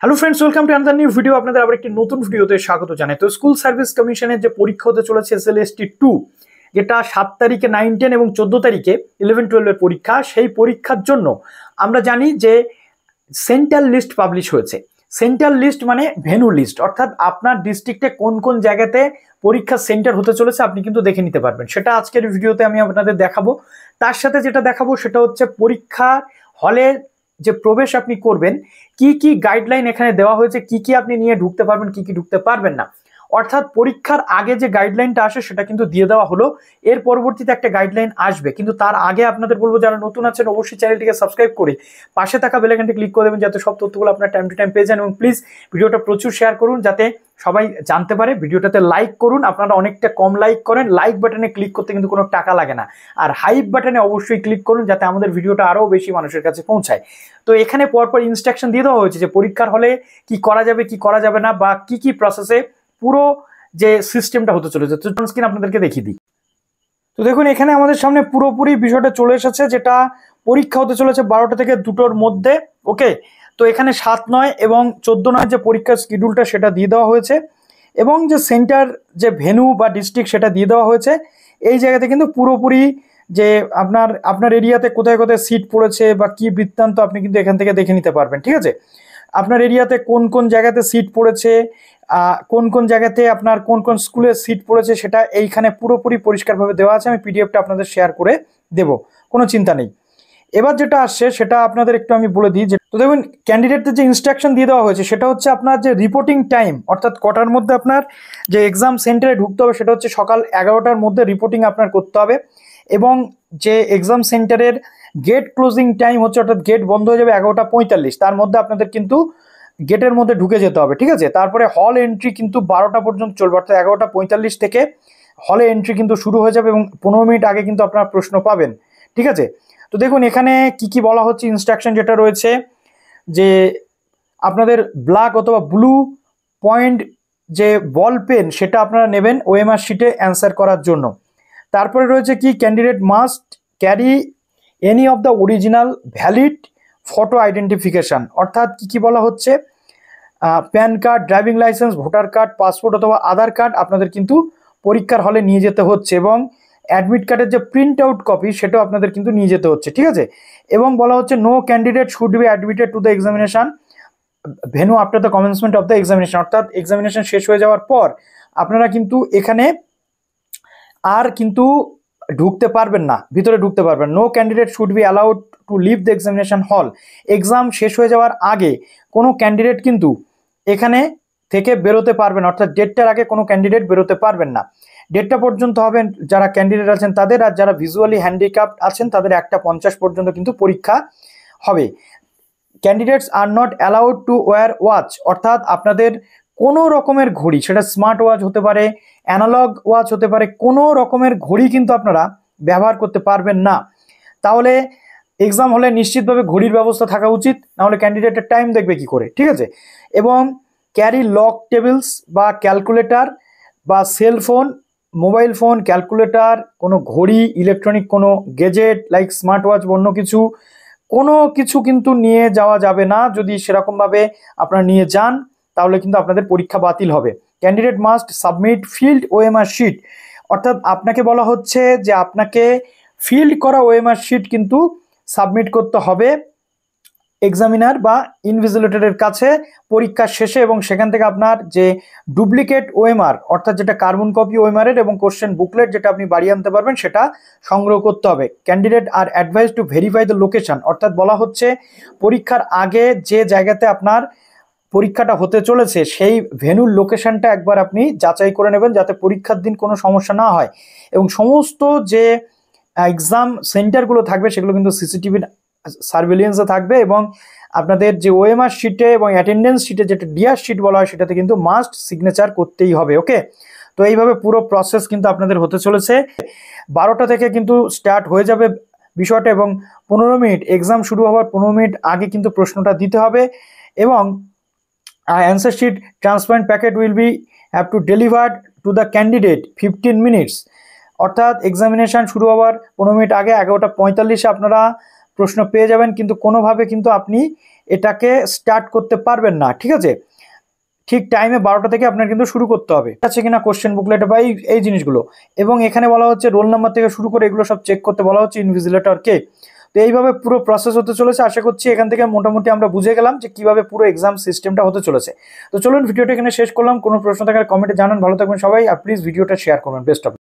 Hello friends, welcome to another new video. আপনাদের আবার একটি নতুন ভিডিওতে স্বাগত জানাই। তো স্কুল সার্ভিস কমিশনের যে পরীক্ষা হতে চলেছে SLST 2, যেটা 7 তারিখে 9, 10 এবং 14 তারিখে 11-12 এর পরীক্ষা, সেই পরীক্ষার জন্য আমরা জানি যে সেন্ট্রাল লিস্ট পাবলিশ হয়েছে। সেন্ট্রাল লিস্ট মানে ভেন্যু লিস্ট, অর্থাৎ আপনার ডিস্ট্রিক্টে কোন কোন জায়গাতে পরীক্ষার সেন্টার হতে চলেছে আপনি কিন্তু দেখে নিতে পারবেন। সেটা আজকের ভিডিওতে আমি আপনাদের দেখাবো। তার সাথে যেটা দেখাবো সেটা হচ্ছে পরীক্ষা হলে যে প্রবেশ আপনি করবেন, কি কি গাইডলাইন এখানে দেওয়া হয়েছে, কি কি আপনি নিয়ে ঢুকতে পারবেন, কি কি ঢুকতে পারবেন না। অর্থাৎ পরীক্ষার আগে যে গাইডলাইনটা আসে সেটা কিন্তু দিয়ে দেওয়া হলো, এর পরবর্তীতে একটা গাইডলাইন আসবে। কিন্তু তার আগে আপনাদের বলবো, যারা নতুন আছেন অবশ্যই চ্যানেলটিকে সাবস্ক্রাইব করে পাশে থাকা বেল আইকনটি ক্লিক করে দেবেন, যাতে সব তথ্যগুলো আপনার টাইম টু টাইম পেয়ে যান। এবং প্লিজ ভিডিওটা প্রচুর শেয়ার করুন যাতে সবাই জানতে পারে। ভিডিওটাতে লাইক করুন, আপনারা অনেকটা কম লাইক করেন। লাইক বাটনে ক্লিক করতে কিন্তু কোনো টাকা লাগে না। আর হাইপ বাটনে অবশ্যই ক্লিক করুন যাতে আমাদের ভিডিওটা আরও বেশি মানুষের কাছে পৌঁছায়। তো এখানে পরপর ইনস্ট্রাকশন দিয়ে দেওয়া হয়েছে যে পরীক্ষার হলে কি করা যাবে, কি করা যাবে না, বা কি কি প্রসেসে পুরো যে সিস্টেমটা হতে চলেছে। তো স্ক্রিন আপনাদেরকে দেখিয়ে দিই। তো দেখুন, এখানে আমাদের সামনে পুরোপুরি বিষয়টা চলে এসেছে, যেটা পরীক্ষা হতে চলেছে 12টা থেকে 2টোর মধ্যে। ওকে, তো এখানে 7, 9 এবং 14, 9 যে পরীক্ষার শিডিউলটা সেটা দিয়ে দেওয়া হয়েছে, এবং যে সেন্টার যে ভেন্যু বা ডিস্ট্রিক্ট সেটা দিয়ে দেওয়া হয়েছে। এই জায়গাতে কিন্তু পুরোপুরি যে আপনার এরিয়াতে কোথায় কোথায় সিট পড়েছে বা কি বৃত্তান্ত আপনি কিন্তু এখান থেকে দেখে নিতে পারবেন। ঠিক আছে, আপনার এরিয়াতে কোন কোন জায়গাতে সিট পড়েছে, কোন কোন জায়গাতে আপনার কোন কোন স্কুলে সিট পড়েছে, সেটা এইখানে পুরোপুরি পরিষ্কারভাবে দেওয়া আছে। আমি পিডিএফটা আপনাদের শেয়ার করে দেব, কোনো চিন্তা নেই। এবার যেটা আসছে সেটা আপনাদের একটু আমি বলে দিই। যে তো দেখুন, ক্যান্ডিডেটদের যে ইনস্ট্রাকশন দিয়ে দেওয়া হয়েছে সেটা হচ্ছে আপনার যে রিপোর্টিং টাইম, অর্থাৎ কটার মধ্যে আপনার যে এক্সাম সেন্টারে ঢুকতে হবে সেটা হচ্ছে সকাল 11টার মধ্যে রিপোর্টিং আপনার করতে হবে। এবং যে এক্সাম সেন্টারের গেট ক্লোজিং টাইম হচ্ছে, অর্থাৎ গেট বন্ধ হয়ে যাবে 11:45, তার মধ্যে আপনাদের কিন্তু গেটের মধ্যে ঢুকে যেতে হবে। ঠিক আছে, তারপরে হল এন্ট্রি কিন্তু 12টা পর্যন্ত চলবে, অর্থাৎ 11:45 থেকে হলে এন্ট্রি কিন্তু শুরু হয়ে যাবে এবং 15 মিনিট আগে কিন্তু আপনারা প্রশ্ন পাবেন। ঠিক আছে, তো দেখুন এখানে কি কি বলা হচ্ছে। ইনস্ট্রাকশন যেটা রয়েছে যে আপনাদের ব্ল্যাক অথবা ব্লু পয়েন্ট যে বল পেন সেটা আপনারা নেবেন ওএমআর শিটে অ্যান্সার করার জন্য। তারপরে রয়েছে কি, candidate must carry any of the original valid photo identification, অর্থাৎ কি কি বলা হচ্ছে, pan card, driving licence, voter card, passport অথবা আধার কার্ড আপনাদের কিন্তু পরীক্ষার হলে নিয়ে যেতে হচ্ছে। এবং অ্যাডমিট কার্ডের যে প্রিন্ট আউট কপি সেটাও আপনাদের কিন্তু নিয়ে যেতে হচ্ছে। ঠিক আছে, এবং বলা হচ্ছে no candidate should be admitted to the examination venue after the commencement of the examination, অর্থাৎ এক্সামিনেশন শেষ হয়ে যাওয়ার পর আপনারা কিন্তু এখানে আর কিন্তু ঢুকতে পারবেন না, ভিতরে ঢুকতে পারবেন। No candidate should be allowed to leave the examination hall, exam শেষ হয়ে যাওয়ার আগে কোনো ক্যান্ডিডেট কিন্তু এখানে থেকে বেরোতে পারবেন, অর্থাৎ ডেটটার আগে কোনো ক্যান্ডিডেট বেরোতে পারবেন না। ডেটটা পর্যন্ত হবে যারা ক্যান্ডিডেট আছেন তাদের, আর যারা ভিজুয়ালি হ্যান্ডিক্যাপড আছেন তাদের 1:50 পর্যন্ত কিন্তু পরীক্ষা হবে। Candidates are not allowed to wire watch, অর্থাৎ আপনাদের কোনো রকমের ঘড়ি, সেটা স্মার্ট ওয়াচ হতে পারে, অ্যানালগ ওয়াচ হতে পারে, কোনো রকমের ঘড়ি কিন্তু আপনারা ব্যবহার করতে পারবেন না। তাহলে এক্সাম হলে নিশ্চিতভাবে ঘড়ির ব্যবস্থা থাকা উচিত, নাহলে ক্যান্ডিডেটের টাইম দেখবে কি করে। ঠিক আছে, এবং ক্যারি লক টেবিলস বা ক্যালকুলেটর বা সেলফোন, মোবাইল ফোন, ক্যালকুলেটর, কোনো ঘড়ি, ইলেকট্রনিক কোনো গেজেট লাইক স্মার্ট ওয়াচ, অন্য কোনো কিছু কিন্তু নিয়ে যাওয়া যাবে না। যদি সেরকমভাবে আপনারা নিয়ে যান তাহলে কিন্তু আপনাদের পরীক্ষা বাতিল হবে। Candidate must submit filled OMR sheet, অর্থাৎ আপনাকে বলা হচ্ছে যে আপনাকে ফিল্ড করা ওএমআর শিট কিন্তু সাবমিট করতে হবে এক্সামিনার বা ইনভিজিলেটরের কাছে পরীক্ষার শেষে, এবং সেখান থেকে আপনার যে ডুপ্লিকেট ওএমআর, অর্থাৎ যেটা কার্বন কপি ওএমআরের এবং কোশ্চেন বুকলেট যেটা আপনি বাড়িয়ে আনতে পারবেন সেটা সংগ্রহ করতে হবে। Candidate are advise to verify the location, অর্থাৎ বলা হচ্ছে পরীক্ষার আগে যে জায়গাতে আপনার পরীক্ষাটা হতে চলেছে সেই ভেন্যুর লোকেশনটা একবার আপনি যাচাই করে নেবেন, যাতে পরীক্ষার দিন কোনো সমস্যা না হয়। এবং সমস্ত যে এক্সাম সেন্টারগুলো থাকবে সেগুলো কিন্তু সিসিটিভি সার্ভেলিয়েন্সে থাকবে, এবং আপনাদের যে ওএমআর শিটে এবং অ্যাটেন্ডেন্স শিটে যেটা ডিআর শিট বলা হয় সেটাতে কিন্তু মাস্ট সিগনেচার করতেই হবে। ওকে, তো এইভাবে পুরো প্রসেস কিন্তু আপনাদের হতে চলেছে। 12টা থেকে কিন্তু স্টার্ট হয়ে যাবে বিষয়টা, এবং 15 মিনিট এক্সাম শুরু হওয়ার 15 মিনিট আগে কিন্তু প্রশ্নটা দিতে হবে। এবং answer sheet transparent packet will be have to delivered to the candidate 15 minutes, অর্থাৎ এক্সামিনেশান শুরু হওয়ার 15 মিনিট আগে 11:45 আপনারা প্রশ্ন পেয়ে যাবেন। কিন্তু কোনোভাবে কিন্তু আপনি এটাকে স্টার্ট করতে পারবেন না, ঠিক আছে। ঠিক টাইমে 12টা থেকে আপনার কিন্তু শুরু করতে হবে, আছে কিনা কোশ্চেন বুকলেটে বা এই জিনিসগুলো। এবং এখানে বলা হচ্ছে রোল নাম্বার থেকে শুরু করে এগুলো সব চেক করতে বলা হচ্ছে ইনভিজিলেটরকে। তো এইভাবে পুরো প্রসেস হতে চলেছে। আশা করছি এখান থেকে মোটামুটি আমরা বুঝে গেলাম যে কিভাবে পুরো এক্সাম সিস্টেমটা হতে চলেছে। তো চলুন ভিডিওটা এখানে শেষ করলাম। কোনো প্রশ্ন থাকার কমেন্টে জানান। ভালো থাকবেন সবাই, আর প্লিজ ভিডিওটা শেয়ার করবেন। Best of.